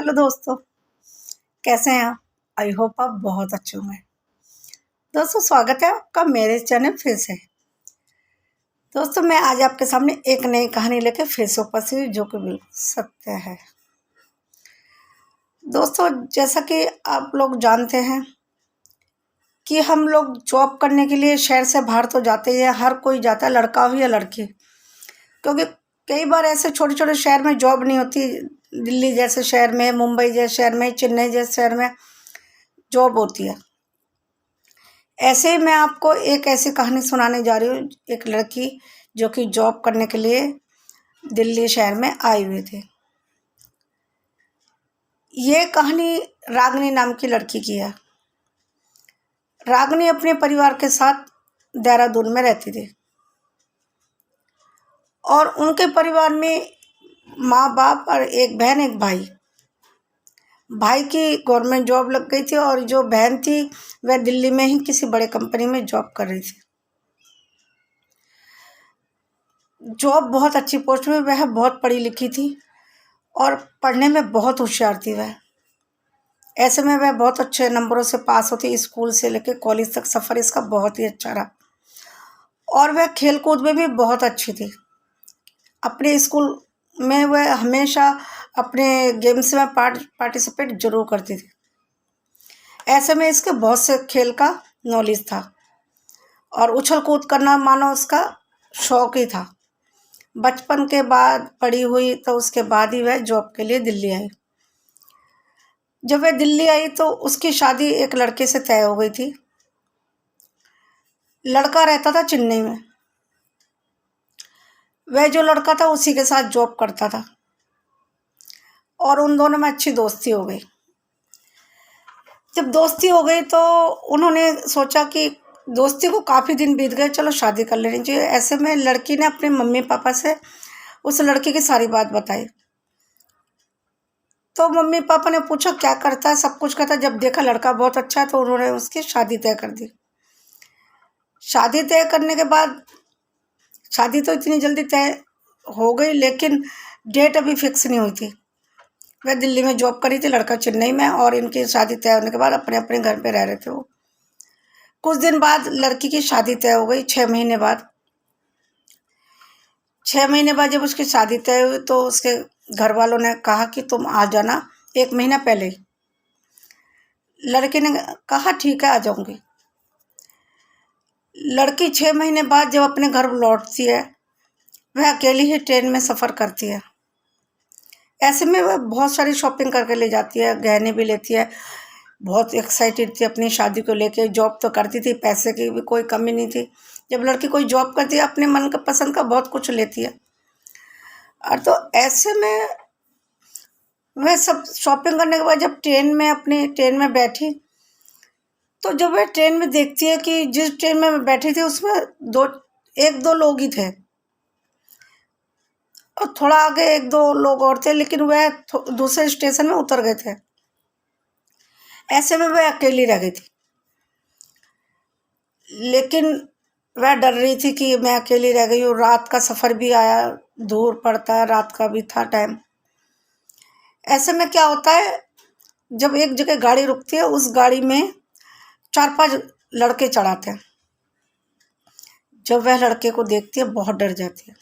Hello दोस्तों, कैसे हैं आप? आई होप आप बहुत अच्छे होंगे। दोस्तों, स्वागत है आपका मेरे चैनल फिर से। दोस्तों, मैं आज आपके सामने एक नई कहानी लेकर फिर से उपस्थित हुई, जो कि बिल्कुल सत्य है। दोस्तों, जैसा कि आप लोग जानते हैं कि हम लोग जॉब करने के लिए शहर से बाहर तो जाते ही हैं, हर कोई जाता है, लड़का हो या लड़की, क्योंकि कई बार ऐसे छोटे छोटे शहर में जॉब नहीं होती। दिल्ली जैसे शहर में, मुंबई जैसे शहर में, चेन्नई जैसे शहर में जॉब होती है। ऐसे ही मैं आपको एक ऐसी कहानी सुनाने जा रही हूँ, एक लड़की जो कि जॉब करने के लिए दिल्ली शहर में आई हुई थी। ये कहानी रागनी नाम की लड़की की है। रागनी अपने परिवार के साथ देहरादून में रहती थी और उनके परिवार में माँ बाप और एक बहन एक भाई। भाई की गवर्नमेंट जॉब लग गई थी और जो बहन थी वह दिल्ली में ही किसी बड़े कंपनी में जॉब कर रही थी। जॉब बहुत अच्छी पोस्ट में, वह बहुत पढ़ी लिखी थी और पढ़ने में बहुत होशियार थी वह। ऐसे में वह बहुत अच्छे नंबरों से पास होती, स्कूल से लेकर कॉलेज तक सफ़र इसका बहुत ही अच्छा रहा। और वह खेल कूद में भी बहुत अच्छी थी। अपने स्कूल में वह हमेशा अपने गेम्स में पार्टिसिपेट जरूर करती थी। ऐसे में इसके बहुत से खेल का नॉलेज था और उछल कूद करना मानो उसका शौक ही था। बचपन के बाद पढ़ी हुई तो उसके बाद ही वह जॉब के लिए दिल्ली आई। जब वह दिल्ली आई तो उसकी शादी एक लड़के से तय हो गई थी। लड़का रहता था चेन्नई में। वह जो लड़का था उसी के साथ जॉब करता था और उन दोनों में अच्छी दोस्ती हो गई। जब दोस्ती हो गई तो उन्होंने सोचा कि दोस्ती को काफ़ी दिन बीत गए, चलो शादी कर लेनी चाहिए। ऐसे में लड़की ने अपने मम्मी पापा से उस लड़के की सारी बात बताई। तो मम्मी पापा ने पूछा क्या करता है, सब कुछ कहता। जब देखा लड़का बहुत अच्छा है तो उन्होंने उसकी शादी तय कर दी। शादी तय करने के बाद शादी तो इतनी जल्दी तय हो गई, लेकिन डेट अभी फिक्स नहीं हुई थी। वह दिल्ली में जॉब करी थी, लड़का चेन्नई में, और इनकी शादी तय होने के बाद अपने अपने घर पे रह रहे थे वो। कुछ दिन बाद लड़की की शादी तय हो गई, 6 महीने बाद। 6 महीने बाद जब उसकी शादी तय हुई तो उसके घर वालों ने कहा कि तुम आ जाना 1 महीना पहले ही। लड़के ने कहा ठीक है, आ जाऊंगी। लड़की 6 महीने बाद जब अपने घर लौटती है, वह अकेली ही ट्रेन में सफ़र करती है। ऐसे में वह बहुत सारी शॉपिंग करके ले जाती है, गहने भी लेती है। बहुत एक्साइटेड थी अपनी शादी को लेके। जॉब तो करती थी, पैसे की भी कोई कमी नहीं थी। जब लड़की कोई जॉब करती है अपने मन का पसंद का बहुत कुछ लेती है। और तो ऐसे में वह सब शॉपिंग करने के बाद जब अपनी ट्रेन में बैठी, तो जब वह ट्रेन में देखती है कि जिस ट्रेन में मैं बैठी थी उसमें एक दो लोग ही थे और थोड़ा आगे एक दो लोग और थे, लेकिन वह दूसरे स्टेशन में उतर गए थे। ऐसे में वह अकेली रह गई थी। लेकिन वह डर रही थी कि मैं अकेली रह गई हूँ, रात का सफ़र भी आया, दूर पड़ता है, रात का भी था टाइम। ऐसे में क्या होता है, जब एक जगह गाड़ी रुकती है उस गाड़ी में 4-5 लड़के चढ़ाते हैं। जब वह लड़के को देखती है बहुत डर जाती है।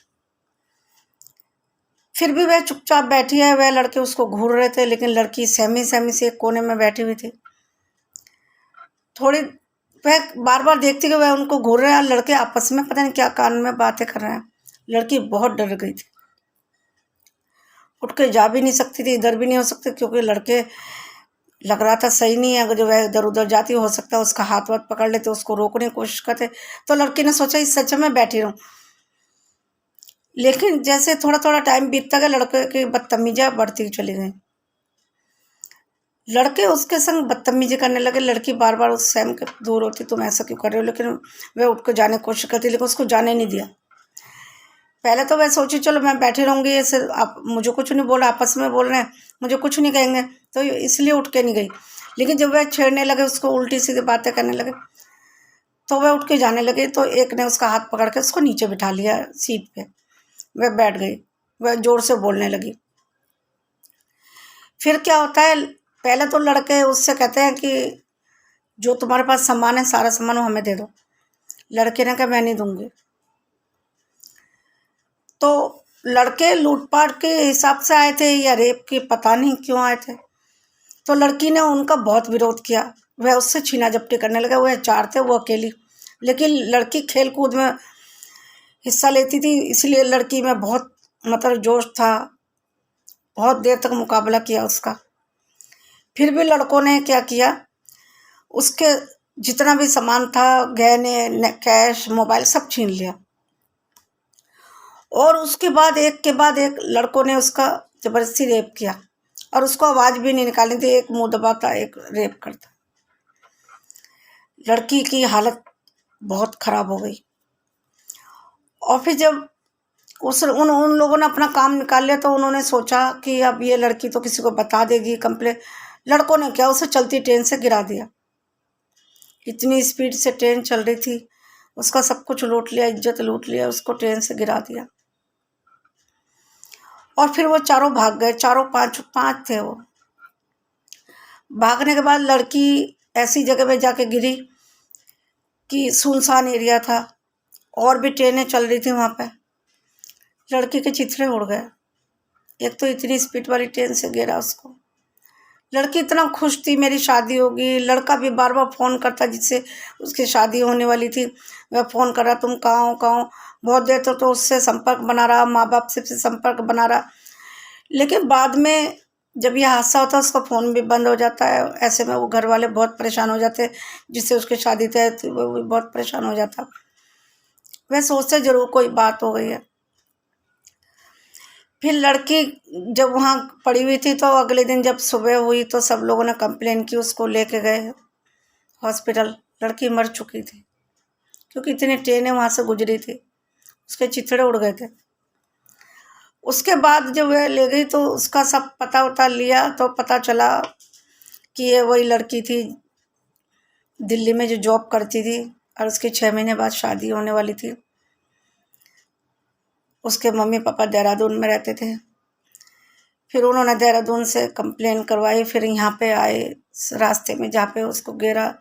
फिर भी वह चुपचाप बैठी है। वह लड़के उसको घूर रहे थे, लेकिन लड़की सहमी सहमी से एक कोने में बैठी हुई थी। थोड़ी वह बार बार देखती कि वह उनको घूर रहे हैं, लड़के आपस में पता नहीं क्या कान में बातें कर रहे हैं। लड़की बहुत डर गई थी, उठ के जा भी नहीं सकती थी, इधर भी नहीं हो सकती, क्योंकि लड़के लग रहा था सही नहीं है। अगर जो वह इधर उधर जाती हो सकता है उसका हाथ वाथ पकड़ लेते, उसको रोकने की कोशिश करते। तो लड़की ने सोचा इस सच में बैठी रहूं। लेकिन जैसे थोड़ा थोड़ा टाइम बीतता गया, लड़के की बदतमीजियां बढ़ती चली गई। लड़के उसके संग बदतमीजी करने लगे। लड़की बार बार उस सैम के दूर होती, तुम ऐसा क्यों कर रहे हो, लेकिन वह उठ कर जाने की कोशिश करती, लेकिन उसको जाने नहीं दिया। पहले तो वह सोची चलो मैं बैठी रहूंगी, ऐसे आप मुझे कुछ नहीं बोला, आपस में बोल रहे हैं, मुझे कुछ नहीं कहेंगे, तो इसलिए उठ के नहीं गई। लेकिन जब वह छेड़ने लगे, उसको उल्टी सीधी बातें करने लगे, तो वह उठ के जाने लगे। तो एक ने उसका हाथ पकड़ के उसको नीचे बिठा लिया सीट पे। वह बैठ गई। वह जोर से बोलने लगी। फिर क्या होता है, पहले तो लड़के उससे कहते हैं कि जो तुम्हारे पास सामान है सारा सामान वो हमें दे दो। लड़के ने कहा मैं नहीं दूंगी। तो लड़के लूटपाट के हिसाब से आए थे या रेप की, पता नहीं क्यों आए थे। तो लड़की ने उनका बहुत विरोध किया, वह उससे छीना झपटी करने लगा। वह चार थे, वो अकेली, लेकिन लड़की खेल कूद में हिस्सा लेती थी, इसलिए लड़की में बहुत मतलब जोश था। बहुत देर तक मुकाबला किया उसका। फिर भी लड़कों ने क्या किया, उसके जितना भी सामान था, गहने, कैश, मोबाइल, सब छीन लिया। और उसके बाद एक लड़कों ने उसका जबरदस्ती रेप किया, और उसको आवाज़ भी नहीं निकालनी थी, एक मुंह दबाता एक रेप करता। लड़की की हालत बहुत खराब हो गई। और फिर जब उन लोगों ने अपना काम निकाल लिया, तो उन्होंने सोचा कि अब ये लड़की तो किसी को बता देगी, कंप्लेन। लड़कों ने क्या, उसे चलती ट्रेन से गिरा दिया। इतनी स्पीड से ट्रेन चल रही थी, उसका सब कुछ लूट लिया, इज्जत लूट लिया, उसको ट्रेन से गिरा दिया। और फिर वो चारों भाग गए, चारों पांच थे वो। भागने के बाद लड़की ऐसी जगह पे जाके गिरी कि सुनसान एरिया था, और भी ट्रेनें चल रही थी वहाँ पे। लड़की के चिथड़े उड़ गए। एक तो इतनी स्पीड वाली ट्रेन से गिरा उसको। लड़की इतना खुश थी, मेरी शादी होगी। लड़का भी बार बार फ़ोन करता, जिससे उसकी शादी होने वाली थी, वह फ़ोन कर रहा, तुम कहाँ हो कहाँ हो। बहुत देर तक तो उससे संपर्क बना रहा, माँ बाप से संपर्क बना रहा। लेकिन बाद में जब यह हादसा होता है, उसका फ़ोन भी बंद हो जाता है। ऐसे में वो घर वाले बहुत परेशान हो जाते, जिससे उसकी शादी तय थी, वो भी बहुत परेशान हो जाता। वह सोचते ज़रूर कोई बात हो गई है। फिर लड़की जब वहाँ पड़ी हुई थी, तो अगले दिन जब सुबह हुई, तो सब लोगों ने कंप्लेन की, उसको लेके गए हॉस्पिटल। लड़की मर चुकी थी, क्योंकि इतनी ट्रेनें वहाँ से गुजरी थी, उसके चिथड़े उड़ गए थे। उसके बाद जब वह ले गई, तो उसका सब पता वता लिया, तो पता चला कि ये वही लड़की थी, दिल्ली में जो जॉब करती थी, और उसके 6 महीने बाद शादी होने वाली थी। उसके मम्मी पापा देहरादून में रहते थे। फिर उन्होंने देहरादून से कंप्लेन करवाई, फिर यहाँ पे आए, रास्ते में जहाँ पे उसको गिरा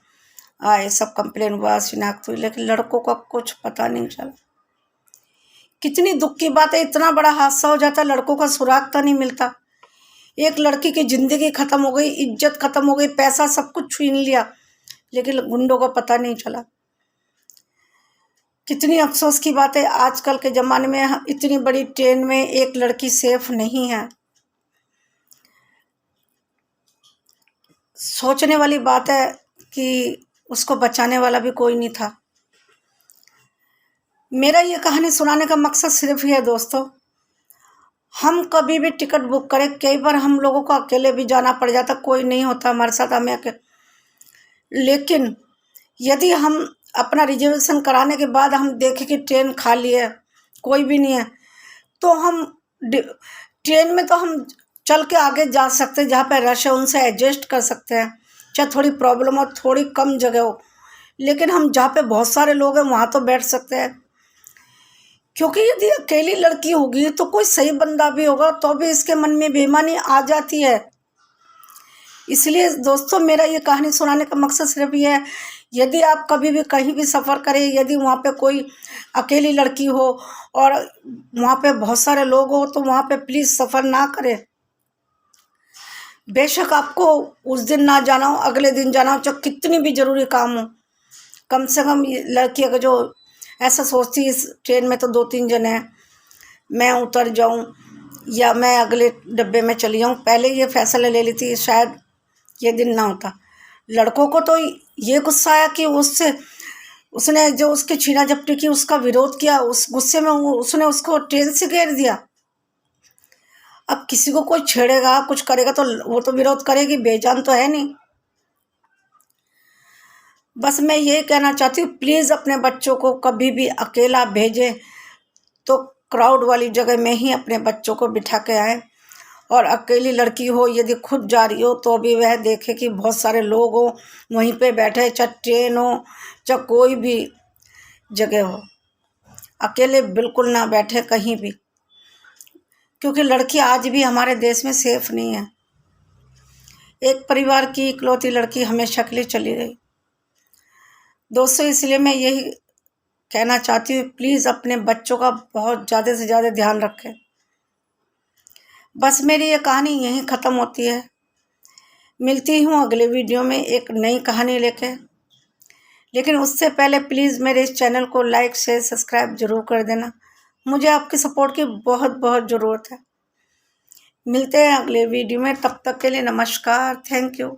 आए, सब कंप्लेन हुआ, शिनाख्त हुई, लेकिन लड़कों का कुछ पता नहीं चला। कितनी दुख की बात है, इतना बड़ा हादसा हो जाता, लड़कों का सुराग तक नहीं मिलता। एक लड़की की जिंदगी खत्म हो गई, इज्जत खत्म हो गई, पैसा सब कुछ छीन लिया, लेकिन गुंडों को पता नहीं चला। कितनी अफसोस की बात है, आजकल के ज़माने में इतनी बड़ी ट्रेन में एक लड़की सेफ नहीं है। सोचने वाली बात है कि उसको बचाने वाला भी कोई नहीं था। मेरा ये कहानी सुनाने का मकसद सिर्फ ये है दोस्तों, हम कभी भी टिकट बुक करें, कई बार हम लोगों को अकेले भी जाना पड़ जाता, कोई नहीं होता हमारे साथ, हमें लेकिन यदि हम अपना रिजर्वेशन कराने के बाद हम देखें कि ट्रेन खाली है, कोई भी नहीं है, तो हम ट्रेन में तो हम चल के आगे जा सकते हैं, जहाँ पे रश है उनसे एडजस्ट कर सकते हैं, चाहे थोड़ी प्रॉब्लम हो, थोड़ी कम जगह हो। लेकिन हम जहाँ पे बहुत सारे लोग हैं वहाँ तो बैठ सकते हैं, क्योंकि यदि अकेली लड़की होगी तो कोई सही बंदा भी होगा तो भी इसके मन में बेईमानी आ जाती है। इसलिए दोस्तों, मेरा ये कहानी सुनाने का मकसद सिर्फ ये है, यदि आप कभी भी कहीं भी सफ़र करें, यदि वहाँ पे कोई अकेली लड़की हो और वहाँ पे बहुत सारे लोग हो, तो वहाँ पे प्लीज़ सफ़र ना करें। बेशक आपको उस दिन ना जाना हो, अगले दिन जाना हो, चाहे कितनी भी ज़रूरी काम हो, कम से कम ये लड़की अगर जो ऐसा सोचती इस ट्रेन में तो 2-3 जने हैं, मैं उतर जाऊं या मैं अगले डब्बे में चली जाऊं, पहले ये फैसला ले लेती, शायद ये दिन ना होता। लड़कों को तो ये गुस्सा आया कि उसने जो उसकी छीना झपटी की, उसका विरोध किया, उस गुस्से में उसने उसको ट्रेन से घेर दिया। अब किसी को कोई छेड़ेगा, कुछ करेगा, तो वो तो विरोध करेगी, बेजान तो है नहीं। बस मैं ये कहना चाहती हूँ, प्लीज़ अपने बच्चों को कभी भी अकेला भेजें तो क्राउड वाली जगह में ही अपने बच्चों को बिठा के आएँ। और अकेली लड़की हो, यदि खुद जा रही हो, तो भी वह देखे कि बहुत सारे लोग हो वहीं पे बैठे, चाहे ट्रेन हो चाहे कोई भी जगह हो, अकेले बिल्कुल ना बैठे कहीं भी, क्योंकि लड़की आज भी हमारे देश में सेफ नहीं है। एक परिवार की इकलौती लड़की हमेशा के लिए चली गई। दोस्तों, इसलिए मैं यही कहना चाहती हूँ, प्लीज़ अपने बच्चों का बहुत ज़्यादा से ज़्यादा ध्यान रखें। बस मेरी ये कहानी यहीं ख़त्म होती है। मिलती हूँ अगले वीडियो में एक नई कहानी लेके। लेकिन उससे पहले प्लीज़ मेरे इस चैनल को लाइक शेयर सब्सक्राइब ज़रूर कर देना। मुझे आपकी सपोर्ट की बहुत बहुत ज़रूरत है। मिलते हैं अगले वीडियो में, तब तक के लिए नमस्कार, थैंक यू।